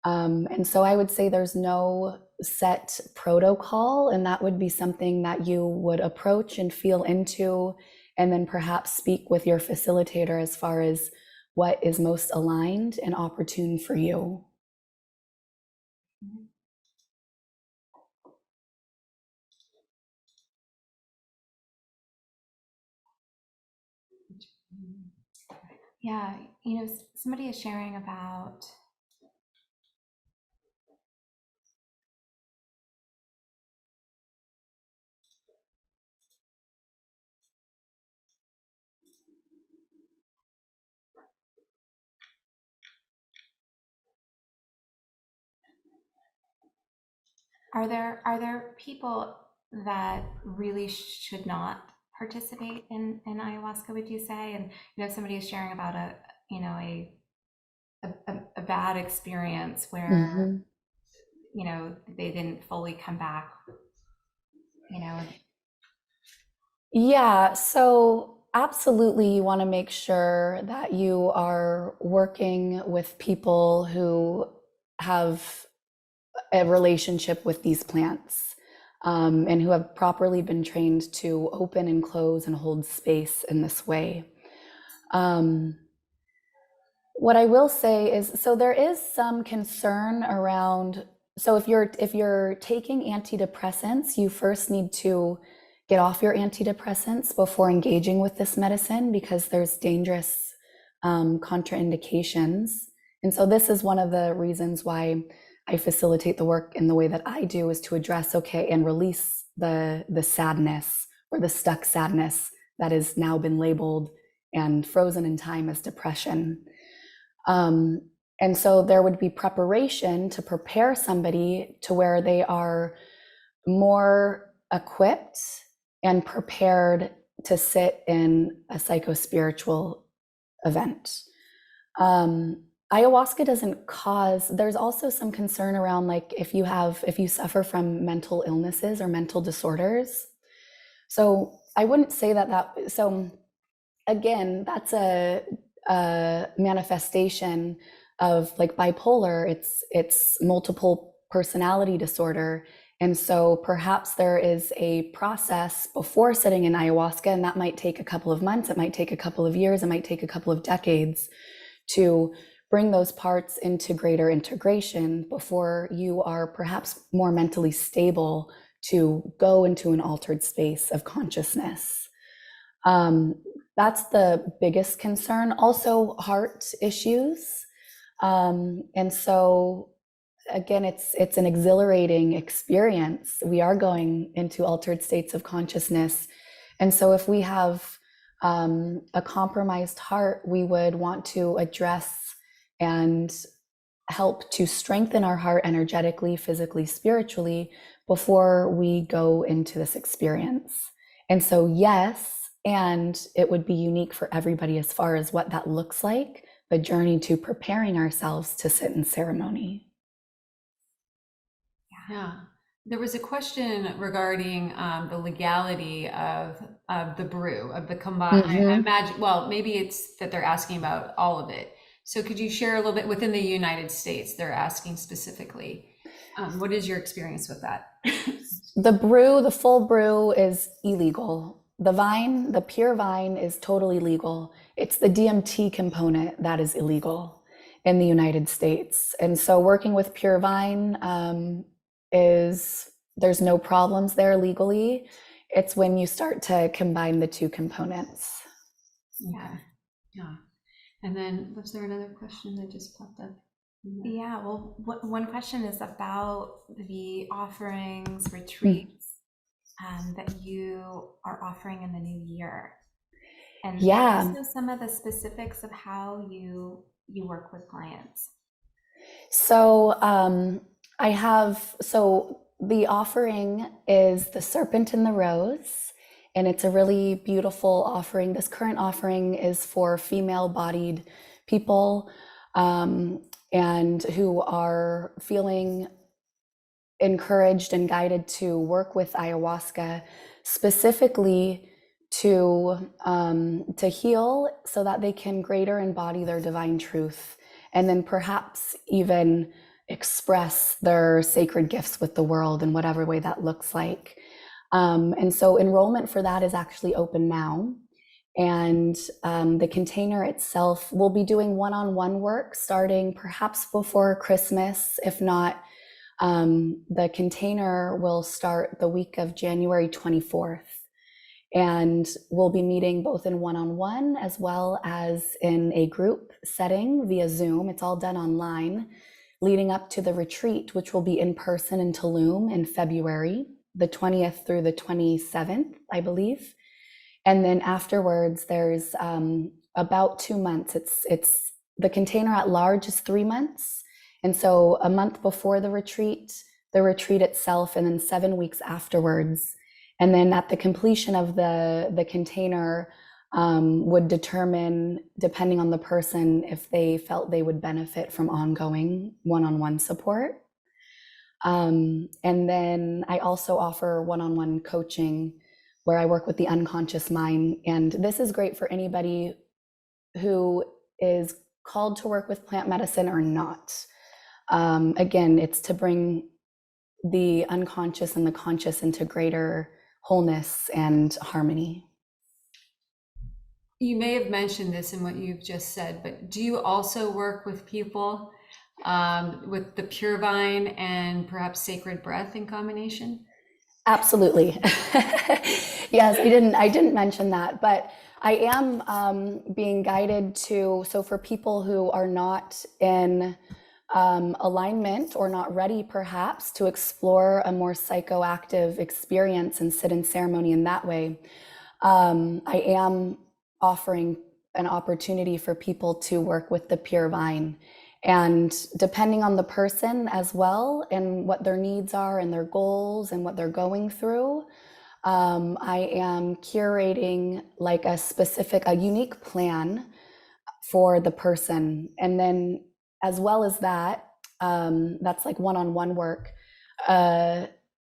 And so I would say there's no set protocol, and that would be something that you would approach and feel into, and then perhaps speak with your facilitator as far as what is most aligned and opportune for you. Yeah, somebody is sharing about Are there people that really should not participate in ayahuasca, would you say? And somebody is sharing about a bad experience where they didn't fully come back, Yeah, so absolutely, you want to make sure that you are working with people who have a relationship with these plants, and who have properly been trained to open and close and hold space in this way. What I will say is, so there is some concern around, so if you're taking antidepressants, you first need to get off your antidepressants before engaging with this medicine, because there's dangerous contraindications. And so this is one of the reasons why I facilitate the work in the way that I do, is to address, okay, and release the sadness, or the stuck sadness that has now been labeled and frozen in time as depression. And so there would be preparation to prepare somebody to where they are more equipped and prepared to sit in a psychospiritual event. Ayahuasca doesn't cause, there's also some concern around, like, if you suffer from mental illnesses or mental disorders. So I wouldn't say so again, that's a manifestation of, like, bipolar. It's multiple personality disorder. And so perhaps there is a process before sitting in ayahuasca, and that might take a couple of months, it might take a couple of years, it might take a couple of decades to bring those parts into greater integration before you are perhaps more mentally stable to go into an altered space of consciousness. That's the biggest concern. Also, heart issues. And so again, it's an exhilarating experience. We are going into altered states of consciousness. And so if we have a compromised heart, we would want to address and help to strengthen our heart energetically, physically, spiritually, before we go into this experience. And so, yes, and it would be unique for everybody as far as what that looks like, the journey to preparing ourselves to sit in ceremony. Yeah. There was a question regarding the legality of the brew, of the combined. I imagine, well, maybe it's that they're asking about all of it. So could you share a little bit within the United States? They're asking specifically. What is your experience with that? The full brew is illegal. The pure vine is totally legal. It's the DMT component that is illegal in the United States. And so working with pure vine there's no problems there legally. It's when you start to combine the two components. Yeah. And then was there another question that just popped up? Yeah, well, one question is about the offerings, retreats that you are offering in the new year. And also some of the specifics of how you work with clients. So the offering is the Serpent and the Rose, and it's a really beautiful offering. This current offering is for female-bodied people and who are feeling encouraged and guided to work with ayahuasca, specifically to heal, so that they can greater embody their divine truth, and then perhaps even express their sacred gifts with the world in whatever way that looks like. And so enrollment for that is actually open now. And the container itself will be doing one-on-one work starting perhaps before Christmas. If not, the container will start the week of January 24th. And we'll be meeting both in one-on-one as well as in a group setting via Zoom. It's all done online, leading up to the retreat, which will be in person in Tulum in February, the 20th through the 27th, I believe. And then afterwards, there's about 2 months. It's the container at large is 3 months. And so a month before the retreat, the retreat itself, and then 7 weeks afterwards. And then at the completion of the container, would determine, depending on the person, if they felt they would benefit from ongoing one-on-one support. And then I also offer one-on-one coaching where I work with the unconscious mind. And this is great for anybody who is called to work with plant medicine or not. Again, it's to bring the unconscious and the conscious into greater wholeness and harmony. You may have mentioned this in what you've just said, but do you also work with people with the pure vine and perhaps sacred breath in combination? Absolutely. Yes, I didn't mention that, but I am being guided to, so for people who are not in alignment or not ready perhaps to explore a more psychoactive experience and sit in ceremony in that way, I am offering an opportunity for people to work with the pure vine. And depending on the person as well, and what their needs are and their goals and what they're going through, I am curating like a unique plan for the person. And then as well as that, that's like one-on-one work.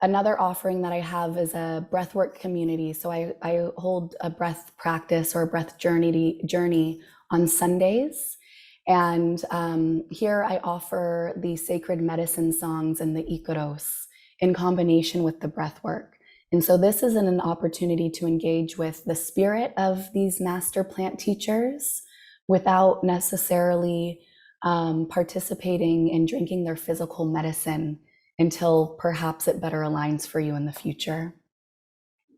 Another offering that I have is a breathwork community. So I hold a breath practice or a breath journey on Sundays. And here I offer the sacred medicine songs and the Ikaros in combination with the breath work. And so this is an opportunity to engage with the spirit of these master plant teachers without necessarily participating in drinking their physical medicine until perhaps it better aligns for you in the future.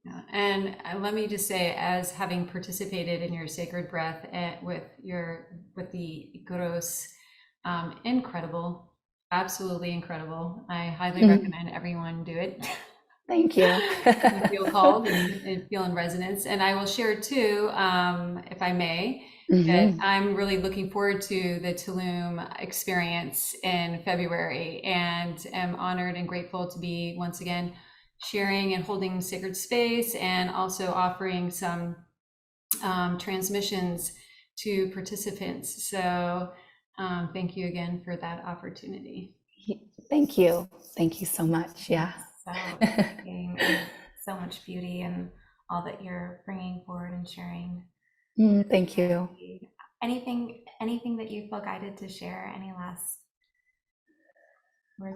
Yeah. And let me just say, as having participated in your sacred breath with the Ikaros, incredible, absolutely incredible. I highly recommend everyone do it. Thank you. You feel called and feel in resonance. And I will share too, if I may, that I'm really looking forward to the Tulum experience in February, and am honored and grateful to be once again sharing and holding sacred space, and also offering some transmissions to participants. So thank you again for that opportunity. Thank you. Thank you so much. Yeah. So exciting, and so much beauty and all that you're bringing forward and sharing. Thank you. Anything that you feel guided to share? Any last words?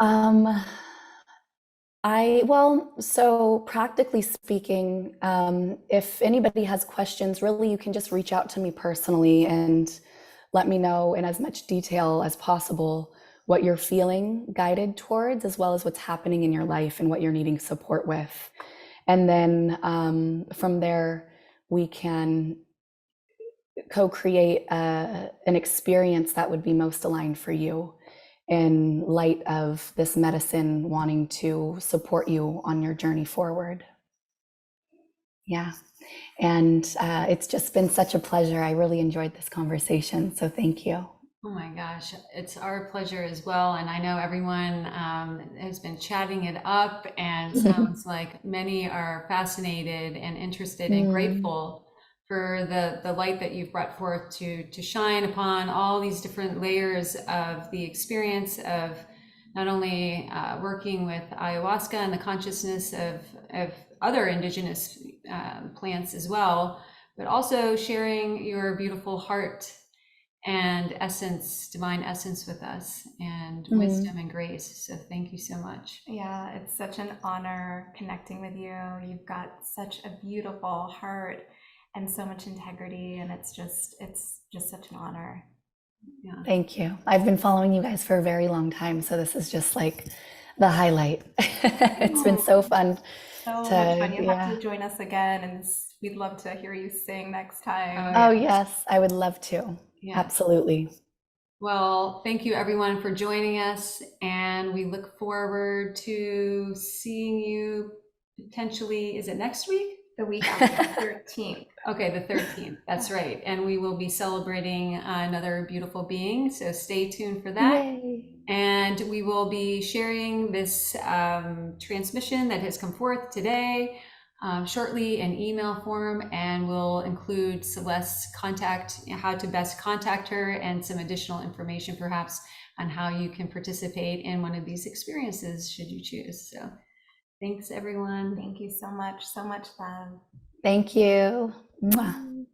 So practically speaking, if anybody has questions, really you can just reach out to me personally and let me know in as much detail as possible what you're feeling guided towards, as well as what's happening in your life and what you're needing support with. And then from there, we can co-create an experience that would be most aligned for you in light of this medicine wanting to support you on your journey forward. Yeah. And it's just been such a pleasure. I really enjoyed this conversation. So thank you. Oh my gosh, it's our pleasure as well. And I know everyone has been chatting it up, and sounds like many are fascinated and interested and grateful for the light that you've brought forth to shine upon all these different layers of the experience of not only working with ayahuasca and the consciousness of other indigenous plants as well, but also sharing your beautiful heart and essence, divine essence with us, and wisdom and grace. So thank you so much. Yeah, it's such an honor connecting with you. You've got such a beautiful heart and so much integrity, and it's just such an honor. Yeah. Thank you. I've been following you guys for a very long time, so this is just like the highlight. It's been so fun. So much fun. You have to join us again, and we'd love to hear you sing next time. Oh yes, I would love to. Yeah. Absolutely. Well, thank you everyone for joining us, and we look forward to seeing you potentially, is it next week? The week after the 13th. Okay, the 13th. That's right. And we will be celebrating another beautiful being. So stay tuned for that. Yay. And we will be sharing this transmission that has come forth today shortly in email form, and we'll include Celeste's contact, how to best contact her, and some additional information perhaps on how you can participate in one of these experiences should you choose. So thanks everyone. Thank you so much. So much love. Thank you. Mwah.